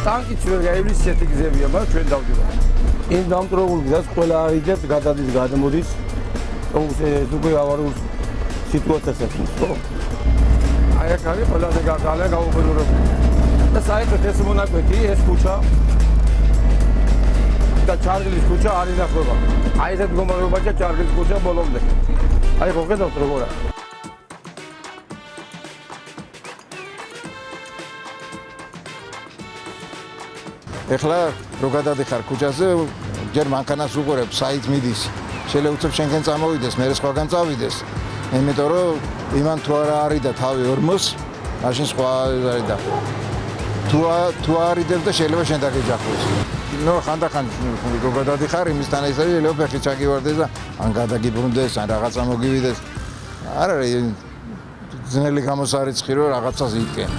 ტანკიც ვერ გაივლის ისეთი გზებია, მაგრამ ჩვენ დავდივართ. იმ დამტროულ გზას ყველა არიძებს გადადის გადმოდის. ეს უკვე ავარიულ სიტუაციას ეწევს, ხო? აი აქ არის ყველაზე ძალიან გაუგებრებული. და საერთოდ ეს მონაკვეთი, ეს ქუჩა და ჩარგლის ქუჩა არ ინახება. აი ესეთ მდგომარეობაშია ჩარგლის ქუჩა ბოლომდე. აი ხო ხედავთ როგორ არის. ეხლა რო გადადიხარ ქუჩაზე, ჯერ მანქანას უყურებ, საით მიდის. შეიძლება უცებ შენგან წამოვიდეს, მე სხვაგან წავიდეს. იმიტომ რომ იმან თუ არა არის და თავი ორმოს, მაშინ სხვა არის და თუ არიდებ და შეიძლება შენ დაგეჯახოს. ნუ ხანდახან რო გადადიხარ, იმისთან ეს არის, შეიძლება ფეხი ჩაგივარდეს და ან გადაგიბრუნდეს, ან რაღაცა მოგივიდეს. არ არის ძნელი გამოსარიცხი რომ რაღაცას იტკენ.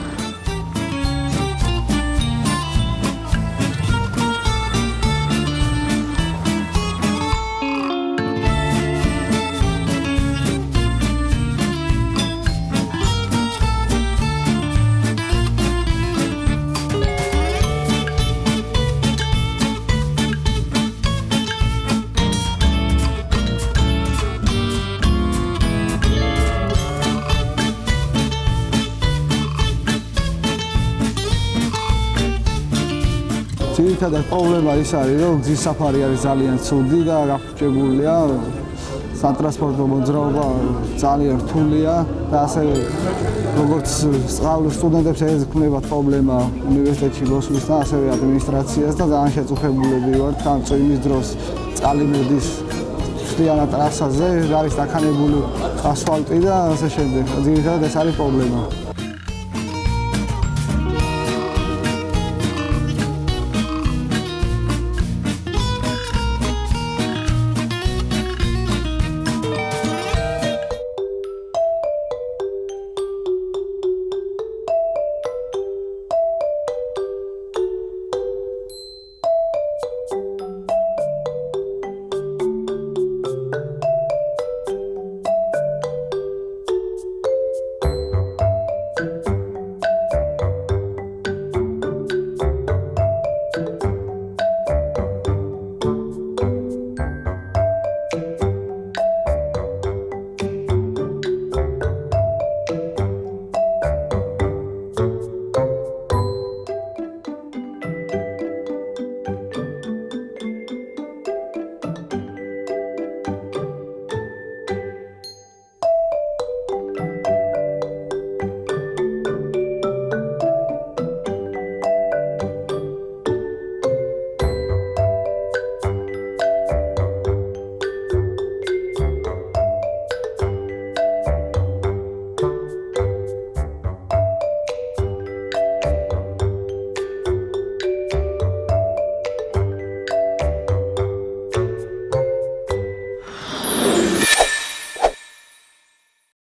ძირითადად პრობლემა ის არის, რომ გზის საფარი არის ძალიან ცუდი და გაფუჭებულია. სატრანსპორტო მოძრაობა ძალიან რთულია და ასევე როგორც სწავლის სტუდენტებს ეძღვნება პრობლემა უნივერსიტეტში მოსვლისთან, ასევე ადმინისტრაციას და ძალიან შეწუხებულები ვართ, თან წვიმის დროს წყალი მოდის მთლიანად ტრასაზე, არის დაქანებული ასფალტი და ასე შემდეგ. ძირითადად ეს არის პრობლემა.